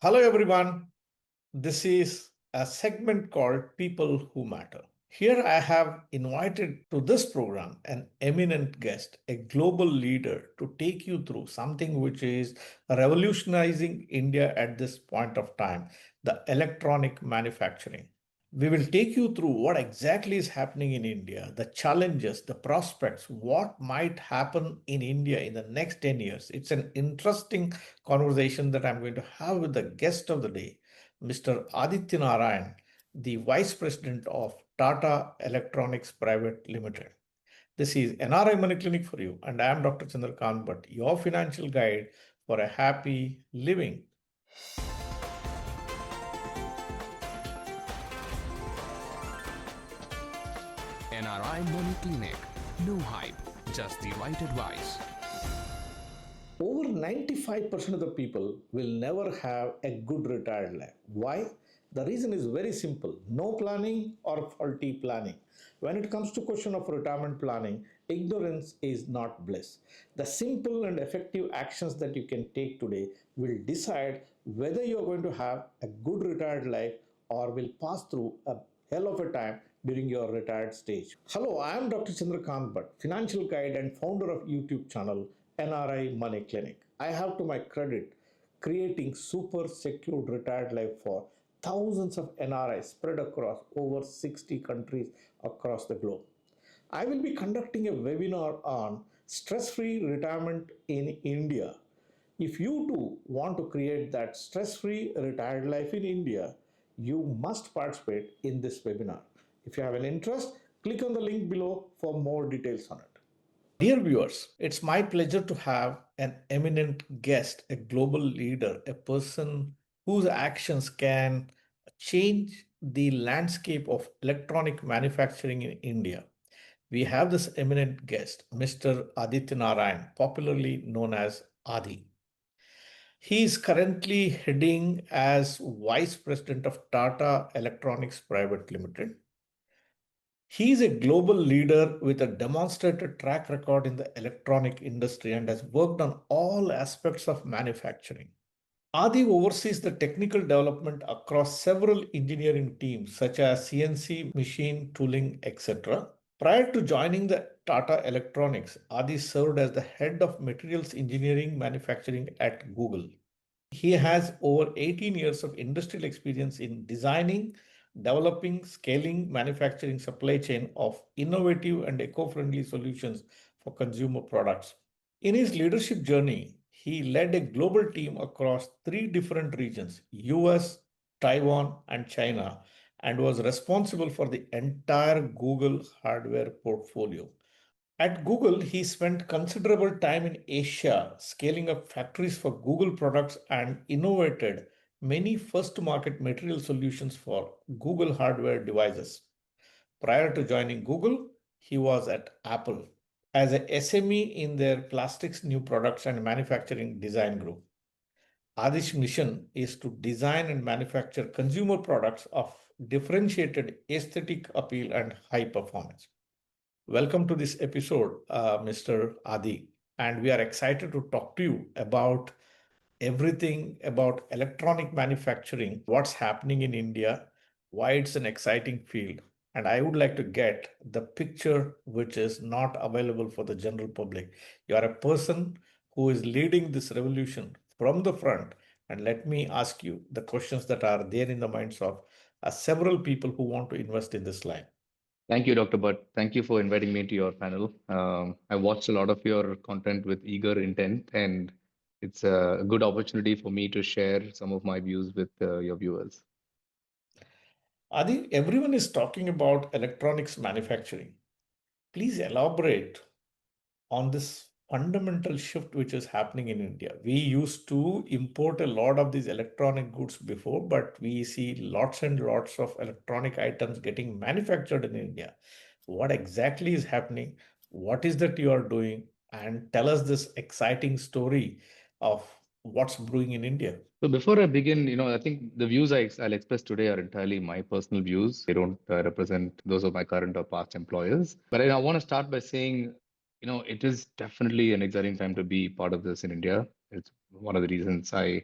Hello, everyone. This is a segment called People Who Matter. Here, I have invited to this program an eminent guest, a global leader, to take you through something which is revolutionizing India at this point of time, the electronic manufacturing. We will take you through what exactly is happening in India, the challenges, the prospects, what might happen in India in the next 10 years. It's an interesting conversation that I'm going to have with the guest of the day, Mr. Aditya Narayan, the Vice President of Tata Electronics Private Limited. This is NRI Money Clinic for you, and I am Dr. Chandrakant Bhatt, your financial guide for a happy living. NRI Money Clinic. No hype, just the right advice. Over 95% of the people will never have a good retired life. Why? The reason is very simple. No planning or faulty planning. When it comes to question of retirement planning, ignorance is not bliss. The simple and effective actions that you can take today will decide whether you are going to have a good retired life or will pass through a hell of a time during your retired stage. Hello, I am Dr. Chandrakant Bhatt, financial guide and founder of YouTube channel NRI Money Clinic. I have to my credit creating super secured retired life for thousands of NRIs spread across over 60 countries across the globe. I will be conducting a webinar on stress free retirement in India. If you too want to create that stress free retired life in India, you must participate in this webinar. If you have an interest, click on the link below for more details on it. Dear viewers, it's my pleasure to have an eminent guest, a global leader, a person whose actions can change the landscape of electronic manufacturing in India. We have this eminent guest, Mr. Aditya Narayan, popularly known as Adi. He is currently heading as Vice President of Tata Electronics Private Limited. He is a global leader with a demonstrated track record in the electronic industry and has worked on all aspects of manufacturing. Adi oversees the technical development across several engineering teams such as CNC, machine tooling, etc. Prior to joining the Tata Electronics, Adi served as the head of materials engineering manufacturing at Google. He has over 18 years of industrial experience in designing, developing, scaling, manufacturing supply chain of innovative and eco-friendly solutions for consumer products. In his leadership journey, he led a global team across three different regions, US, Taiwan, and China, and was responsible for the entire Google hardware portfolio. At Google, he spent considerable time in Asia scaling up factories for Google products and innovated many first to market material solutions for Google hardware devices. Prior to joining Google, he was at Apple as a SME in their plastics new products and manufacturing design group. Adish's mission is to design and manufacture consumer products of differentiated aesthetic appeal and high performance. Welcome to this episode, Mr. Adi. And we are excited to talk to you about everything about electronic manufacturing, what's happening in India, why it's an exciting field. And I would like to get the picture which is not available for the general public. You are a person who is leading this revolution from the front. And let me ask you the questions that are there in the minds of several people who want to invest in this line. Thank you, Dr. Butt. Thank you for inviting me to your panel. I watched a lot of your content with eager intent, and it's a good opportunity for me to share some of my views with your viewers. Adi, everyone is talking about electronics manufacturing. Please elaborate on this fundamental shift which is happening in India. We used to import a lot of these electronic goods before, but we see lots and lots of electronic items getting manufactured in India. What exactly is happening? What is that you are doing? And tell us this exciting story of what's brewing in India. So before I begin, I think the views I'll express today are entirely my personal views. They don't represent those of my current or past employers. But I want to start by saying, it is definitely an exciting time to be part of this in India. It's one of the reasons I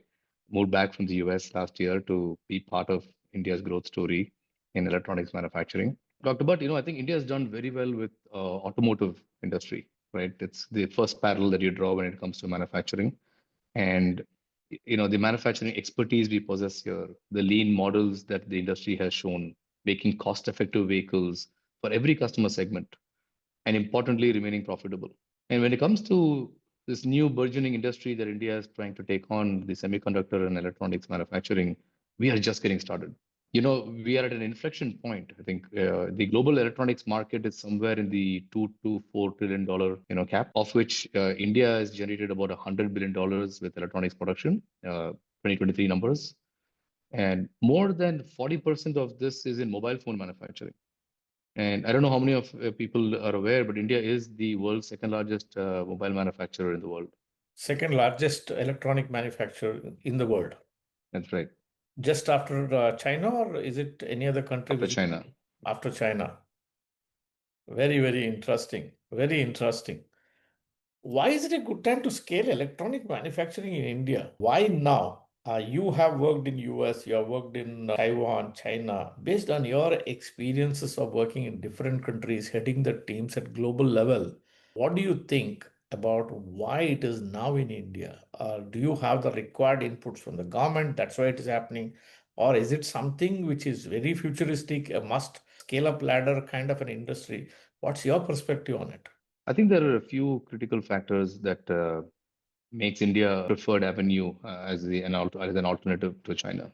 moved back from the US last year to be part of India's growth story in electronics manufacturing. Dr. Bhatt, I think India has done very well with automotive industry, right? It's the first parallel that you draw when it comes to manufacturing. And the manufacturing expertise we possess here, the lean models that the industry has shown, making cost-effective vehicles for every customer segment, and importantly, remaining profitable. And when it comes to this new burgeoning industry that India is trying to take on, the semiconductor and electronics manufacturing, we are just getting started. We are at an inflection point. I think the global electronics market is somewhere in the $2 to $4 trillion, cap, of which India has generated about $100 billion with electronics production, 2023 numbers, and more than 40% of this is in mobile phone manufacturing. And I don't know how many of people are aware, but India is the world's second largest mobile manufacturer in the world. Second largest electronic manufacturer in the world. That's right. Just after China, or is it any other country? After China. After China. Very, very interesting. Very interesting. Why is it a good time to scale electronic manufacturing in India? Why now? You have worked in US, you have worked in Taiwan, China. Based on your experiences of working in different countries, heading the teams at global level, what do you think about why it is now in India? Do you have the required inputs from the government? That's why it is happening. Or is it something which is very futuristic, a must scale up ladder kind of an industry? What's your perspective on it? I think there are a few critical factors that makes India a preferred avenue as an alternative to China.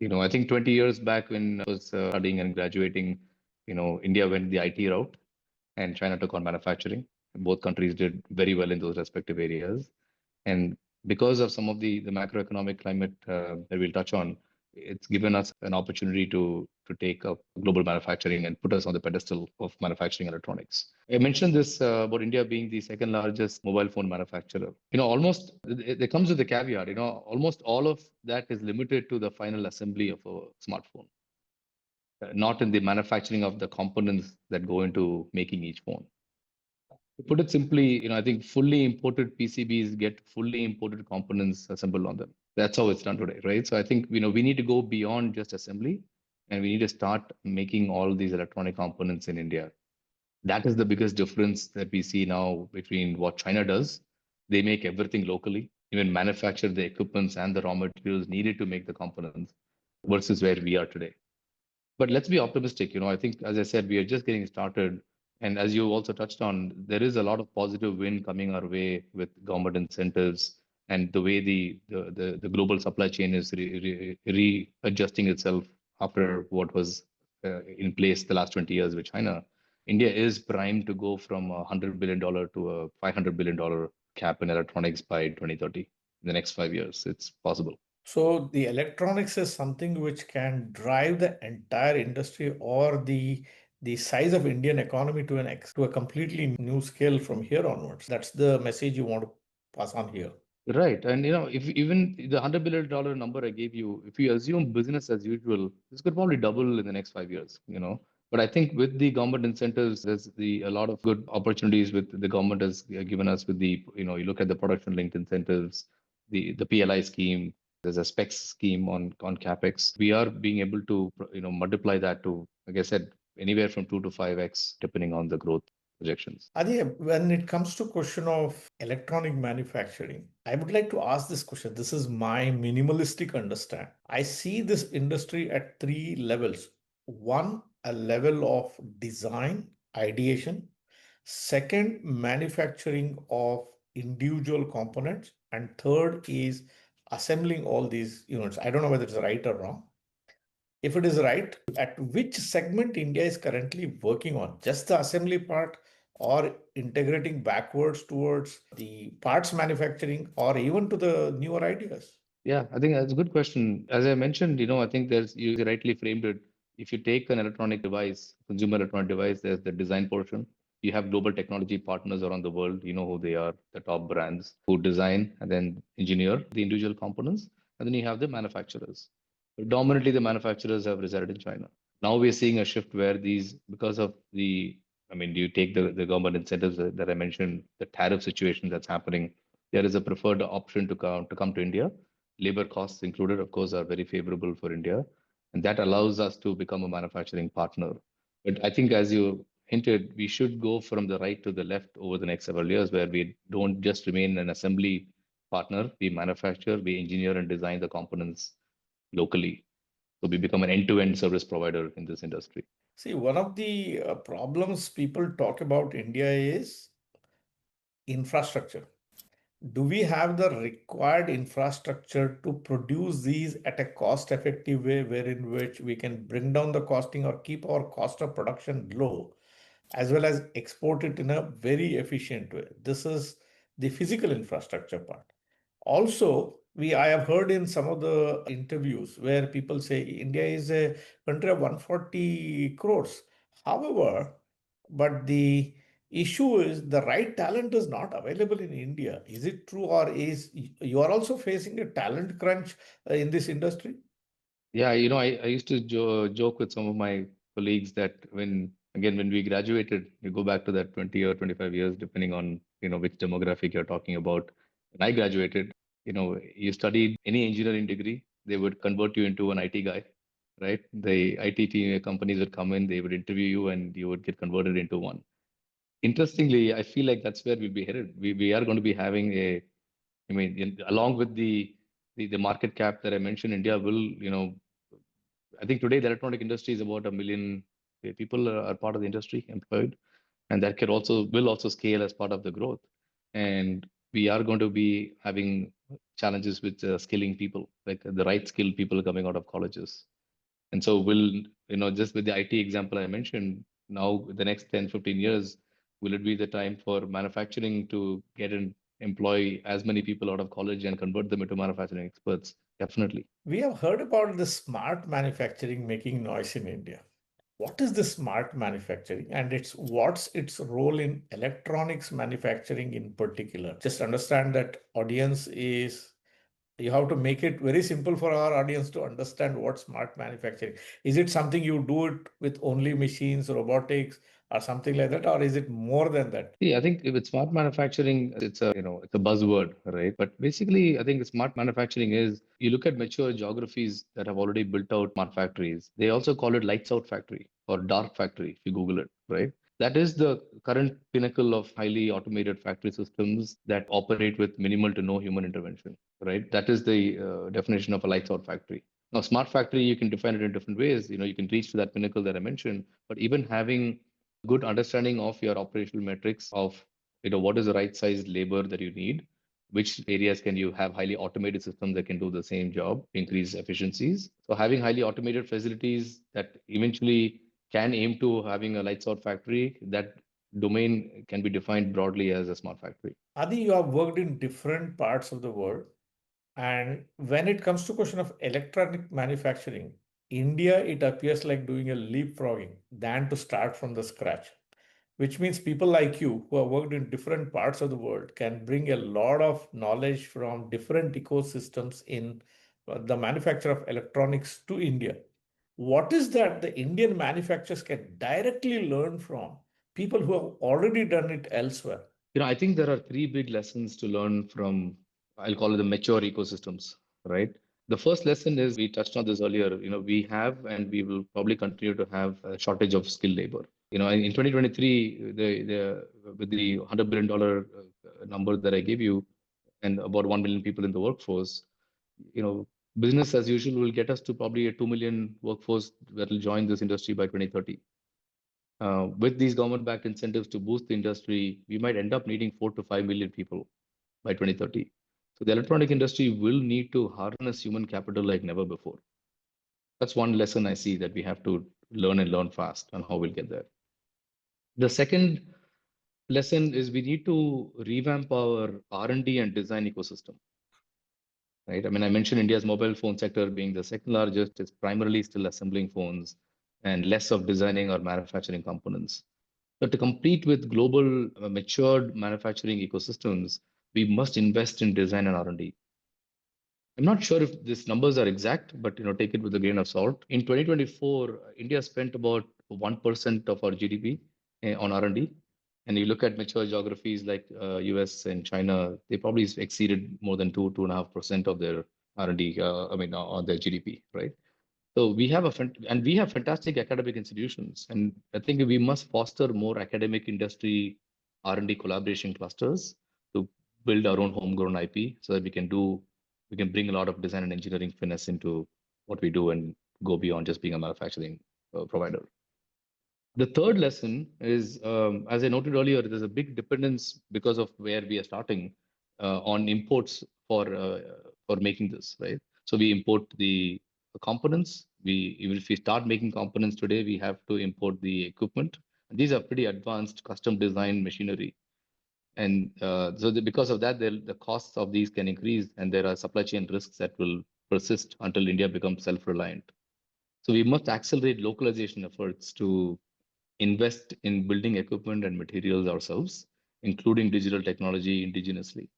I think 20 years back when I was studying and graduating, India went the IT route and China took on manufacturing. Both countries did very well in those respective areas. And because of some of the macroeconomic climate that we'll touch on, it's given us an opportunity to take up global manufacturing and put us on the pedestal of manufacturing electronics. I mentioned this about India being the second largest mobile phone manufacturer. Almost it comes with the caveat. Almost all of that is limited to the final assembly of a smartphone, not in the manufacturing of the components that go into making each phone. To put it simply, I think fully imported PCBs get fully imported components assembled on them. That's how it's done today, right? So I think, we need to go beyond just assembly, and we need to start making all these electronic components in India. That is the biggest difference that we see now between what China does. They make everything locally, even manufacture the equipments and the raw materials needed to make the components, versus where we are today. But let's be optimistic. I think, as I said, we are just getting started. And as you also touched on, there is a lot of positive wind coming our way with government incentives and the way the global supply chain is readjusting itself after what was in place the last 20 years with China. India is primed to go from a $100 billion to a $500 billion cap in electronics by 2030. In the next 5 years, it's possible. So the electronics is something which can drive the entire industry or the size of Indian economy to a completely new scale from here onwards. That's the message you want to pass on here. Right. And if even the $100 billion number I gave you, if you assume business as usual, this could probably double in the next 5 years. But I think with the government incentives, there's a lot of good opportunities with the government has given us with you look at the production linked incentives, the PLI scheme, there's a specs scheme on CapEx. We are being able to, multiply that to, like I said, anywhere from 2 to 5x, depending on the growth projections. Adi, when it comes to question of electronic manufacturing, I would like to ask this question. This is my minimalistic understand. I see this industry at three levels. One, a level of design, ideation. Second, manufacturing of individual components. And third is assembling all these units. I don't know whether it's right or wrong. If it is right, at which segment India is currently working on? Just the assembly part, or integrating backwards towards the parts manufacturing, or even to the newer ideas? Yeah, I think that's a good question. As I mentioned, I think you rightly framed it. If you take an electronic device, consumer electronic device, there's the design portion. You have global technology partners around the world. You know who they are, the top brands who design and then engineer the individual components. And then you have the manufacturers. Predominantly, the manufacturers have resided in China. Now we're seeing a shift where because of you take the government incentives that I mentioned, the tariff situation that's happening, there is a preferred option to come to India. labor costs included, of course, are very favorable for India. And that allows us to become a manufacturing partner. But I think, as you hinted, we should go from the right to the left over the next several years, where we don't just remain an assembly partner, we manufacture, we engineer and design the components locally. So we become an end-to-end service provider in this industry. See, one of the problems people talk about India is infrastructure. Do we have the required infrastructure to produce these at a cost effective way wherein which we can bring down the costing or keep our cost of production low as well as export it in a very efficient way? This is the physical infrastructure part. Also, I have heard in some of the interviews where people say India is a country of 140 crores. However, but the issue is the right talent is not available in India. Is it true, or is you are also facing a talent crunch in this industry? Yeah, I used to joke with some of my colleagues that when we graduated, you go back to that 20 or 25 years, depending on, which demographic you're talking about. When I graduated, you studied any engineering degree, they would convert you into an IT guy, right? The IT team companies would come in, they would interview you, and you would get converted into one. Interestingly, I feel like that's where we'll be headed. We are going to be having along with the market cap that I mentioned, India will, I think today the electronic industry is about 1 million people are part of the industry employed, and that will also scale as part of the growth. And we are going to be having challenges with skilling people, like the right skilled people coming out of colleges. And so just with the IT example I mentioned, now the next 10, 15 years, will it be the time for manufacturing to get and employ as many people out of college and convert them into manufacturing experts? Definitely. We have heard about the smart manufacturing making noise in India. What is the smart manufacturing, and what's its role in electronics manufacturing in particular? Just understand that audience is, you have to make it very simple for our audience to understand what smart manufacturing is. It something you do it with only machines, robotics, or something like that, or is it more than that? See, I think with smart manufacturing, it's a buzzword, right? But basically, I think smart manufacturing is you look at mature geographies that have already built out smart factories. They also call it lights out factory or dark factory if you Google it, right? That is the current pinnacle of highly automated factory systems that operate with minimal to no human intervention, right? That is the definition of a lights out factory. Now, smart factory, you can define it in different ways. You can reach to that pinnacle that I mentioned, but even having good understanding of your operational metrics of what is the right size labor that you need, which areas can you have highly automated systems that can do the same job, increase efficiencies. So having highly automated facilities that eventually can aim to having a lights out factory, that domain can be defined broadly as a smart factory. Adi, you have worked in different parts of the world, and when it comes to question of electronic manufacturing, India, it appears like doing a leapfrogging than to start from the scratch, which means people like you who have worked in different parts of the world can bring a lot of knowledge from different ecosystems in the manufacture of electronics to India. What is that the Indian manufacturers can directly learn from people who have already done it elsewhere? I think there are three big lessons to learn from, I'll call it the mature ecosystems, right? The first lesson is we touched on this earlier. We have and we will probably continue to have a shortage of skilled labor. In 2023, with the $100 billion number that I gave you, and about 1 million people in the workforce, business as usual will get us to probably a 2 million workforce that will join this industry by 2030. With these government-backed incentives to boost the industry, we might end up needing 4 to 5 million people by 2030. So the electronic industry will need to harness human capital like never before. That's one lesson I see that we have to learn and learn fast on how we'll get there. The second lesson is we need to revamp our R&D and design ecosystem. Right? I mean, I mentioned India's mobile phone sector being the second largest. It's primarily still assembling phones and less of designing or manufacturing components. But to compete with global matured manufacturing ecosystems, we must invest in design and R&D. I'm not sure if these numbers are exact, but take it with a grain of salt. In 2024, India spent about 1% of our GDP on R&D. And you look at mature geographies like US and China, they probably exceeded more than 2.5% of their R&D, on their GDP, right? So we have and we have fantastic academic institutions, and I think we must foster more academic industry R&D collaboration clusters to build our own homegrown IP, so that we can bring a lot of design and engineering finesse into what we do and go beyond just being a manufacturing provider. The third lesson is, as I noted earlier, there's a big dependence because of where we are starting on imports for making this, right? So we import the components. Even if we start making components today, we have to import the equipment. And these are pretty advanced custom designed machinery. And because of that, the costs of these can increase, and there are supply chain risks that will persist until India becomes self-reliant. So we must accelerate localization efforts to invest in building equipment and materials ourselves, including digital technology indigenously.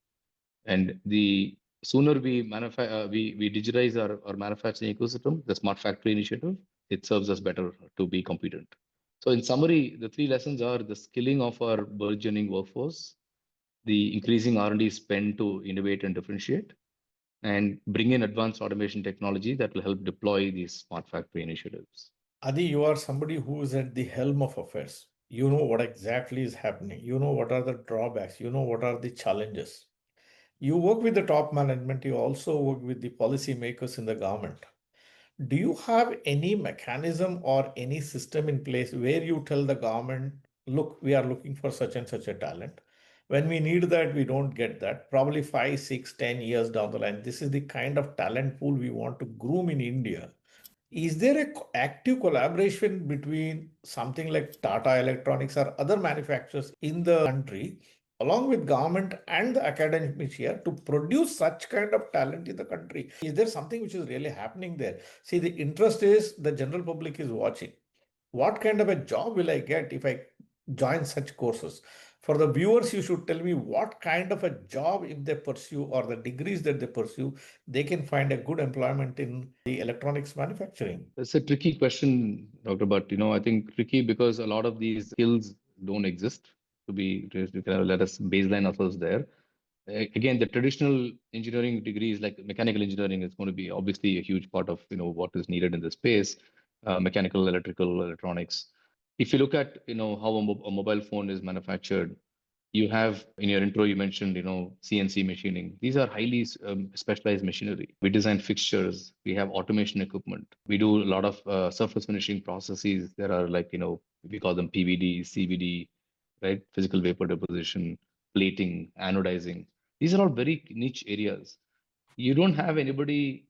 And the sooner we digitize our manufacturing ecosystem, the Smart Factory initiative, it serves us better to be competent. So in summary, the three lessons are the skilling of our burgeoning workforce, the increasing R&D spend to innovate and differentiate, and bring in advanced automation technology that will help deploy these Smart Factory initiatives. Adi, you are somebody who is at the helm of affairs. You know what exactly is happening. You know what are the drawbacks. You know what are the challenges. You work with the top management. You also work with the policymakers in the government. Do you have any mechanism or any system in place where you tell the government, look, we are looking for such and such a talent. When we need that, we don't get that. Probably 5, 6, 10 years down the line, this is the kind of talent pool we want to groom in India. Is there a active collaboration between something like Tata Electronics or other manufacturers in the country, along with government and the academics here, to produce such kind of talent in the country? Is there something which is really happening there? See, the interest is the general public is watching. What kind of a job will I get if I join such courses? For the viewers, you should tell me what kind of a job, if they pursue, or the degrees that they pursue, they can find a good employment in the electronics manufacturing. It's a tricky question, Dr. But I think tricky because a lot of these skills don't exist. To kind of let us baseline ourselves there. Again, the traditional engineering degrees like mechanical engineering is going to be obviously a huge part of what is needed in this space. Mechanical, electrical, electronics. If you look at how a mobile phone is manufactured, you have in your intro you mentioned CNC machining. These are highly specialized machinery. We design fixtures, we have automation equipment, we do a lot of surface finishing processes. There are we call them PVD, CVD, right? Physical vapor deposition, plating, anodizing. These are all very niche areas. You don't have anybody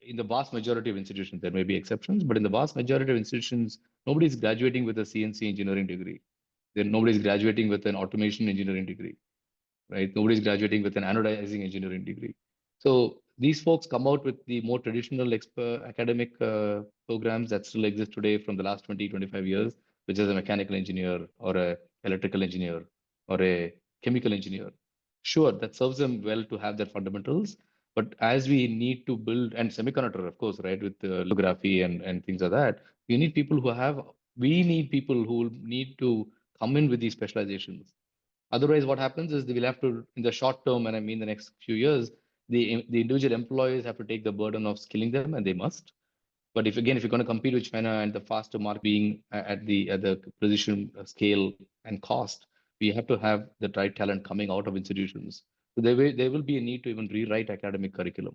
in the vast majority of institutions. There may be exceptions, but in the vast majority of institutions, nobody is graduating with a CNC engineering degree. Nobody is graduating with an automation engineering degree, right? Nobody is graduating with an anodizing engineering degree. So these folks come out with the more traditional academic programs that still exist today from the last 20, 25 years, which is a mechanical engineer or a electrical engineer or a chemical engineer. Sure, that serves them well to have their fundamentals. But as we need to build, and semiconductor, of course, right, with lithography and things like that, we need people who need to come in with these specializations. Otherwise, what happens is they will have to, in the short term, and I mean the next few years, the individual employees have to take the burden of skilling them, and they must. But if you're going to compete with China and the faster market being at the precision scale and cost, we have to have the right talent coming out of institutions. So there will be a need to even rewrite academic curriculum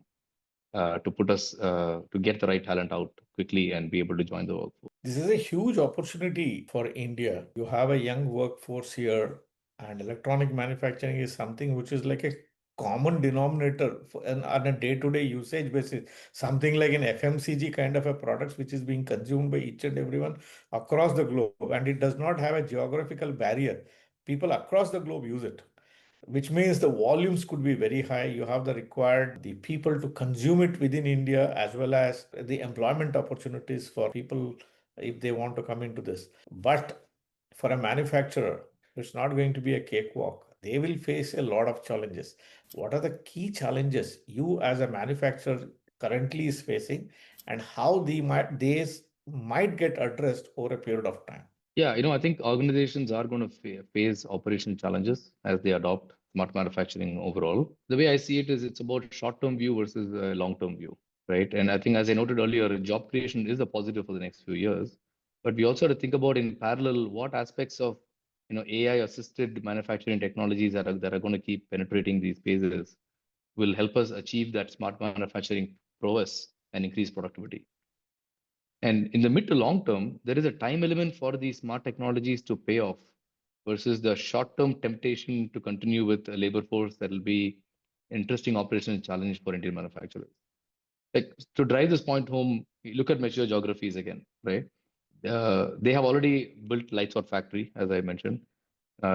to get the right talent out quickly and be able to join the workforce. This is a huge opportunity for India. You have a young workforce here, and electronic manufacturing is something which is like a common denominator on a day-to-day usage basis. Something like an FMCG kind of a products which is being consumed by each and everyone across the globe, and it does not have a geographical barrier. People across the globe use it, which means the volumes could be very high. You have the required the people to consume it within India, as well as the employment opportunities for people if they want to come into this. But for a manufacturer, it's not going to be a cakewalk. They will face a lot of challenges. What are the key challenges you as a manufacturer currently is facing, and how these might get addressed over a period of time? Yeah, I think organizations are going to face operational challenges as they adopt smart manufacturing overall. The way I see it is it's about short-term view versus a long-term view, right? And I think, as I noted earlier, job creation is a positive for the next few years. But we also have to think about in parallel what aspects of AI-assisted manufacturing technologies that are going to keep penetrating these spaces will help us achieve that smart manufacturing prowess and increase productivity. And in the mid to long term, there is a time element for these smart technologies to pay off versus the short term temptation to continue with a labor force that will be interesting operational challenge for Indian manufacturers. Like to drive this point home, look at mature geographies again, right? They have already built lights out factory, as I mentioned.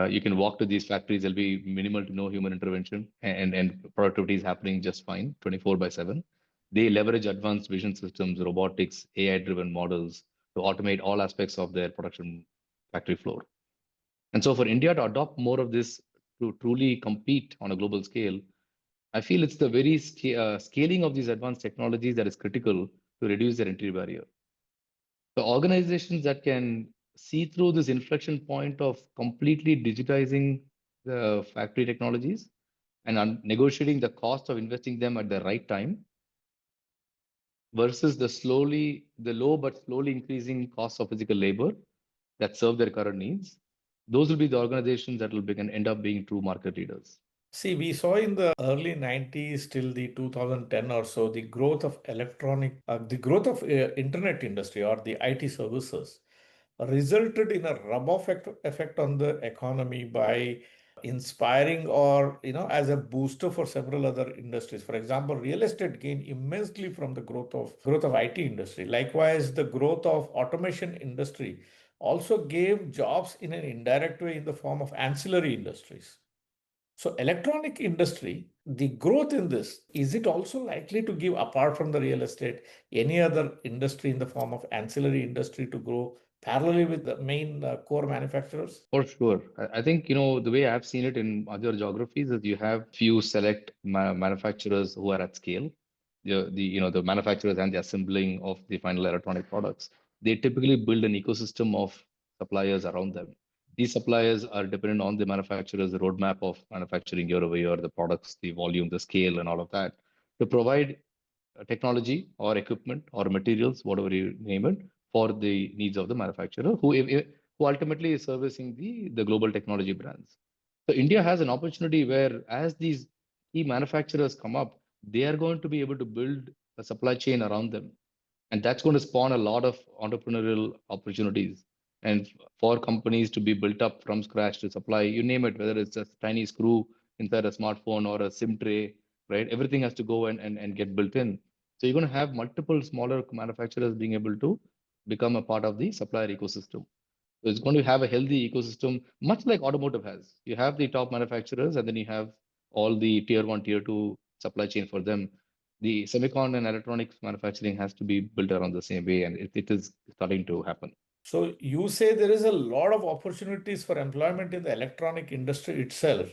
You can walk to these factories, there'll be minimal to no human intervention, and productivity is happening just fine, 24/7. They leverage advanced vision systems, robotics, AI-driven models to automate all aspects of their production factory floor. And so for India to adopt more of this to truly compete on a global scale, I feel it's the very scaling of these advanced technologies that is critical to reduce their entry barrier. The organizations that can see through this inflection point of completely digitizing the factory technologies and negotiating the cost of investing them at the right time versus the low but slowly increasing costs of physical labor that serve their current needs, those will be the organizations that will end up being true market leaders. See, we saw in the early 90s till the 2010 or so, the growth of internet industry or the IT services resulted in a rub-off effect on the economy by inspiring or, as a booster for several other industries. For example, real estate gained immensely from the growth of IT industry. Likewise, the growth of automation industry also gave jobs in an indirect way in the form of ancillary industries. So electronic industry, the growth in this, is it also likely to give, apart from the real estate, any other industry in the form of ancillary industry to grow parallelly with the main core manufacturers? For sure. I think, the way I've seen it in other geographies is you have few select manufacturers who are at scale. The manufacturers and the assembling of the final electronic products. They typically build an ecosystem of suppliers around them. These suppliers are dependent on the manufacturer's roadmap of manufacturing year over year, the products, the volume, the scale, and all of that to provide technology or equipment or materials, whatever you name it, for the needs of the manufacturer who ultimately is servicing the global technology brands. So India has an opportunity where as these key manufacturers come up, they are going to be able to build a supply chain around them. And that's going to spawn a lot of entrepreneurial opportunities and for companies to be built up from scratch to supply, you name it, whether it's a tiny screw inside a smartphone or a SIM tray, right? Everything has to go and get built in. So you're going to have multiple smaller manufacturers being able to become a part of the supplier ecosystem. So it's going to have a healthy ecosystem, much like automotive has. You have the top manufacturers, and then you have all the tier one, tier two supply chain for them. The semicon and electronics manufacturing has to be built around the same way, and it is starting to happen. So you say there is a lot of opportunities for employment in the electronic industry itself.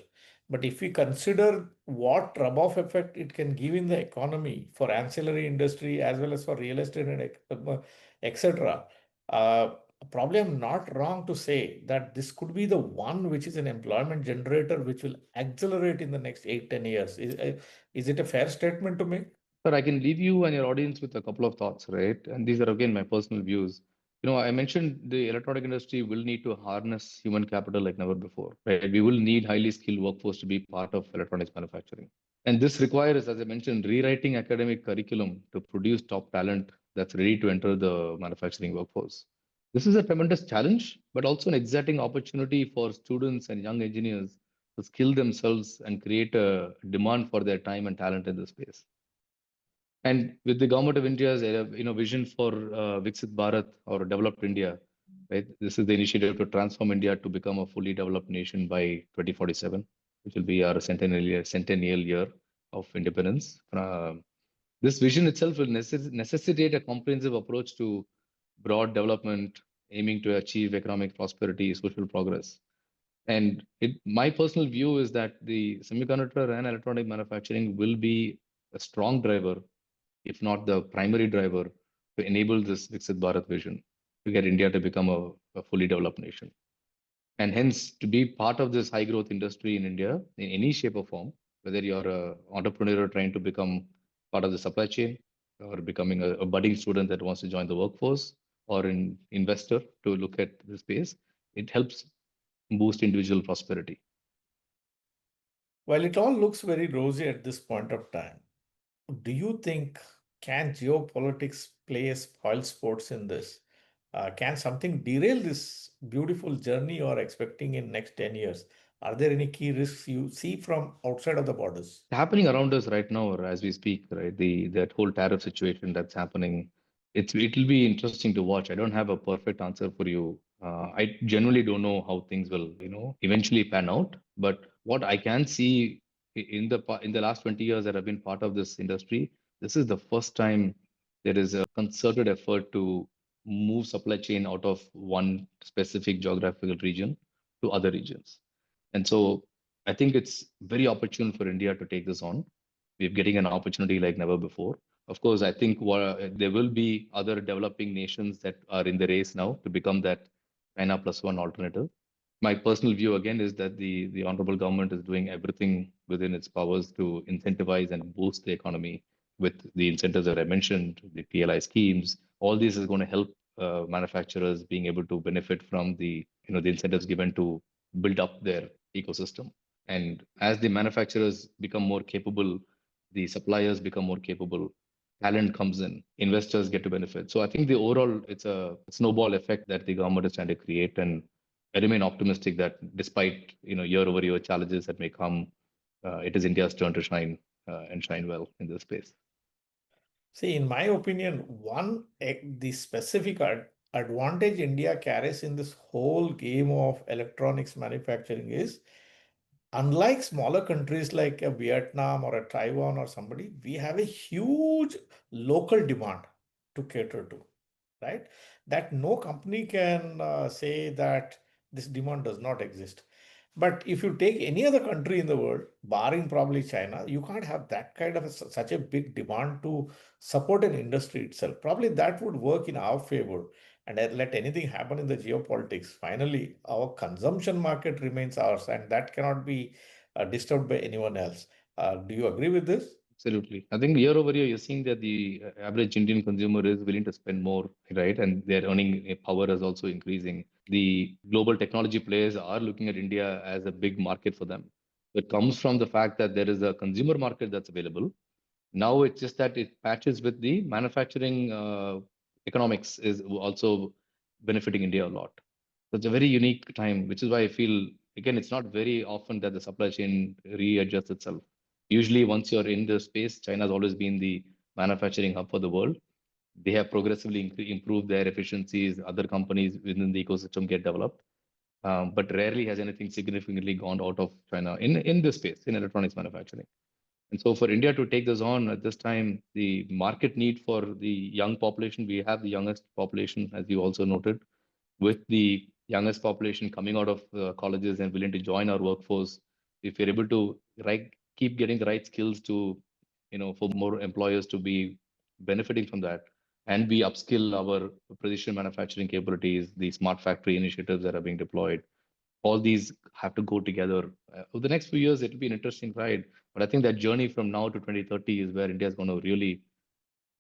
But if we consider what rub-off effect it can give in the economy for ancillary industry as well as for real estate and etc., probably I'm not wrong to say that this could be the one which is an employment generator which will accelerate in the next 8-10 years. Is it a fair statement to make? But I can leave you and your audience with a couple of thoughts, right? And these are again my personal views. I mentioned the electronic industry will need to harness human capital like never before, right? We will need highly skilled workforce to be part of electronics manufacturing. And this requires, as I mentioned, rewriting academic curriculum to produce top talent that's ready to enter the manufacturing workforce. This is a tremendous challenge, but also an exciting opportunity for students and young engineers to skill themselves and create a demand for their time and talent in this space. And with the government of India's vision for Viksit Bharat or developed India, right? This is the initiative to transform India to become a fully developed nation by 2047, which will be our centennial year of independence. This vision itself will necessitate a comprehensive approach to broad development, aiming to achieve economic prosperity, social progress. And my personal view is that the semiconductor and electronic manufacturing will be a strong driver, if not the primary driver, to enable this Viksit Bharat vision to get India to become a fully developed nation. And hence, to be part of this high growth industry in India in any shape or form, whether you're an entrepreneur trying to become part of the supply chain, or becoming a budding student that wants to join the workforce, or an investor to look at the space, it helps boost individual prosperity. Well, it all looks very rosy at this point of time. Do you think can geopolitics play a spoil sports in this? Can something derail this beautiful journey you are expecting in next 10 years? Are there any key risks you see from outside of the borders? Happening around us right now, or as we speak, right? That whole tariff situation that's happening, it'll be interesting to watch. I don't have a perfect answer for you. I generally don't know how things will, eventually pan out. But what I can see in the last 20 years that I've been part of this industry, this is the first time there is a concerted effort to move supply chain out of one specific geographical region to other regions. And so I think it's very opportune for India to take this on. We're getting an opportunity like never before. Of course, I think there will be other developing nations that are in the race now to become that China plus one alternative. My personal view again is that the honorable government is doing everything within its powers to incentivize and boost the economy with the incentives that I mentioned, the PLI schemes. All this is going to help manufacturers being able to benefit from the incentives given to build up their ecosystem. And as the manufacturers become more capable, the suppliers become more capable, talent comes in, investors get to benefit. So I think the overall it's a snowball effect that the government is trying to create. And I remain optimistic that despite year over year challenges that may come, it is India's turn to shine and shine well in this space. See, in my opinion, the specific advantage India carries in this whole game of electronics manufacturing is, unlike smaller countries like a Vietnam or a Taiwan or somebody, we have a huge local demand to cater to, right? That no company can say that this demand does not exist. But if you take any other country in the world, barring probably China, you can't have that kind of such a big demand to support an industry itself. Probably that would work in our favor. And let anything happen in the geopolitics. Finally, our consumption market remains ours, and that cannot be disturbed by anyone else. Do you agree with this? Absolutely. I think year over year, you're seeing that the average Indian consumer is willing to spend more, right? And their earning power is also increasing. The global technology players are looking at India as a big market for them. It comes from the fact that there is a consumer market that's available. Now it's just that it patches with the manufacturing economics is also benefiting India a lot. So it's a very unique time, which is why I feel, again, it's not very often that the supply chain readjusts itself. Usually, once you're in the space, China has always been the manufacturing hub for the world. They have progressively improved their efficiencies. Other companies within the ecosystem get developed, but rarely has anything significantly gone out of China in this space, in electronics manufacturing. And so for India to take this on at this time, the market need for the young population, we have the youngest population, as you also noted, with the youngest population coming out of colleges and willing to join our workforce. If we're able to keep getting the right skills to, for more employers to be benefiting from that, and we upskill our precision manufacturing capabilities, the smart factory initiatives that are being deployed, all these have to go together. Over the next few years, it'll be an interesting ride. But I think that journey from now to 2030 is where India is going to really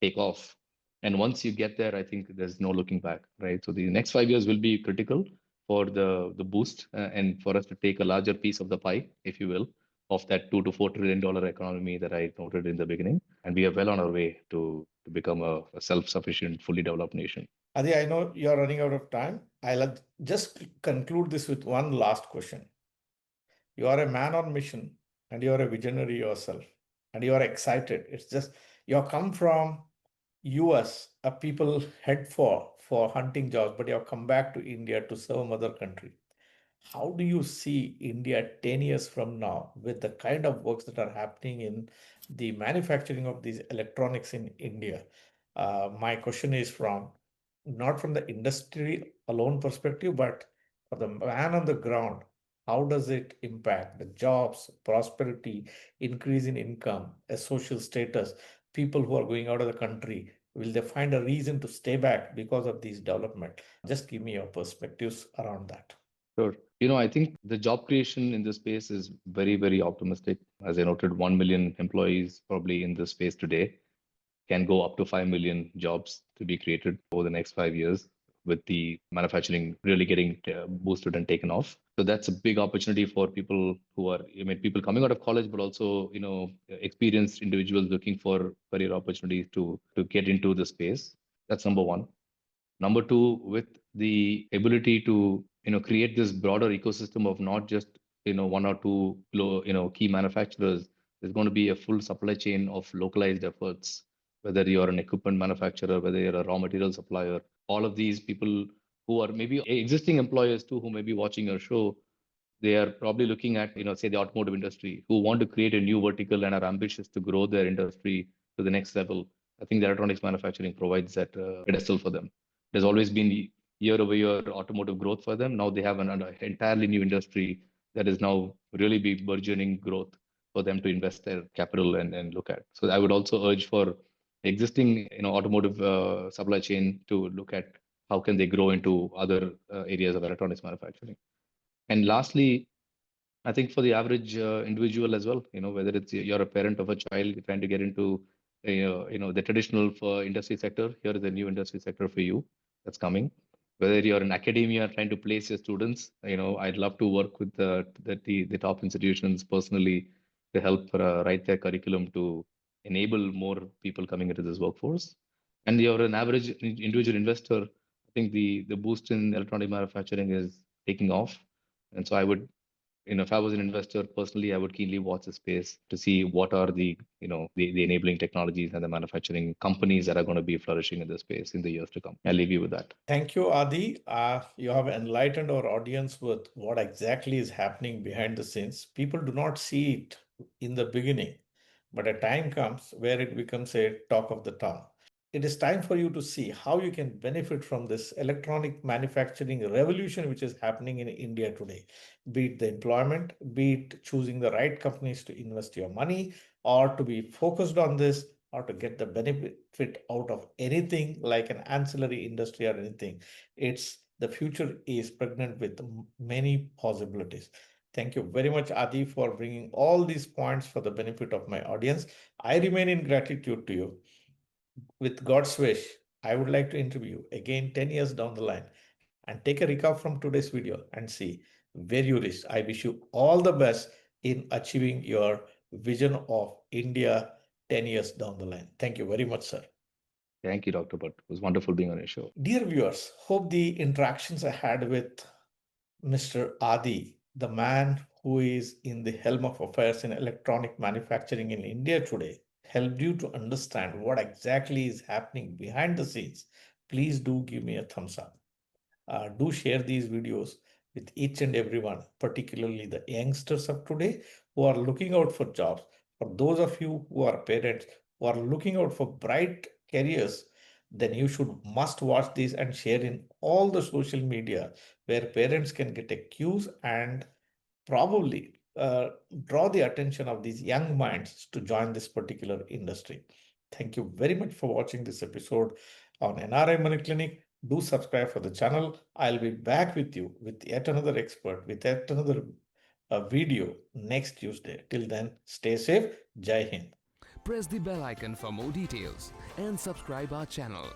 take off. And once you get there, I think there's no looking back, right? So the next 5 years will be critical for the boost and for us to take a larger piece of the pie, if you will, of that $2 to $4 trillion economy that I noted in the beginning. And we are well on our way to become a self-sufficient, fully developed nation. Adi, I know you're running out of time. I'll just conclude this with one last question. You are a man on mission and you are a visionary yourself and you are excited. It's just you come from US, a people head for hunting jobs, but you have come back to India to serve mother country. How do you see India 10 years from now with the kind of works that are happening in the manufacturing of these electronics in India? My question is from not from the industry alone perspective, but for the man on the ground. How does it impact the jobs, prosperity, increase in income, a social status, people who are going out of the country? Will they find a reason to stay back because of these development? Just give me your perspectives around that. Sure. I think the job creation in this space is very, very optimistic. As I noted, 1 million employees probably in this space today can go up to 5 million jobs to be created over the next 5 years with the manufacturing really getting boosted and taken off. So that's a big opportunity for people who are, people coming out of college, but also, experienced individuals looking for career opportunities to get into the space. That's number one. Number two, with the ability to create this broader ecosystem of not just one or two key manufacturers, there's going to be a full supply chain of localized efforts. Whether you're an equipment manufacturer, whether you're a raw material supplier, all of these people who are maybe existing employers too, who may be watching your show, they are probably looking at, say the automotive industry, who want to create a new vertical and are ambitious to grow their industry to the next level. I think the electronics manufacturing provides that pedestal for them. There's always been year over year automotive growth for them. Now they have an entirely new industry that is now really be burgeoning growth for them to invest their capital and look at. So I would also urge for existing, automotive supply chain to look at how can they grow into other areas of electronics manufacturing. And lastly, I think for the average individual as well, whether it's you're a parent of a child trying to get into, the traditional for industry sector, here is a new industry sector for you that's coming. Whether you're in academia trying to place your students, I'd love to work with the top institutions personally to help write their curriculum to enable more people coming into this workforce. And you're an average individual investor, I think the boost in electronic manufacturing is taking off. And so I would, if I was an investor personally, I would keenly watch the space to see what are the enabling technologies and the manufacturing companies that are going to be flourishing in this space in the years to come. I'll leave you with that. Thank you, Adi. You have enlightened our audience with what exactly is happening behind the scenes. People do not see it in the beginning, but a time comes where it becomes a talk of the town. It is time for you to see how you can benefit from this electronic manufacturing revolution which is happening in India today. Be it the employment, be it choosing the right companies to invest your money, or to be focused on this, or to get the benefit out of anything like an ancillary industry or anything. It's the future is pregnant with many possibilities. Thank you very much, Adi, for bringing all these points for the benefit of my audience. I remain in gratitude to you. With God's wish, I would like to interview you again 10 years down the line and take a recap from today's video and see where you reach. I wish you all the best in achieving your vision of India 10 years down the line. Thank you very much, sir. Thank you, Dr. Bhatt. It was wonderful being on your show. Dear viewers, hope the interactions I had with Mr. Adi, the man who is in the helm of affairs in electronic manufacturing in India today, helped you to understand what exactly is happening behind the scenes. Please do give me a thumbs up. Do share these videos with each and everyone, particularly the youngsters of today who are looking out for jobs. For those of you who are parents who are looking out for bright careers, then you should must watch this and share in all the social media where parents can get a cues and probably draw the attention of these young minds to join this particular industry. Thank you very much for watching this episode on NRI Money Clinic. Do subscribe for the channel. I'll be back with you with yet another expert, with yet another video next Tuesday. Till then, stay safe. Jai Hind. Press the bell icon for more details and subscribe our channel.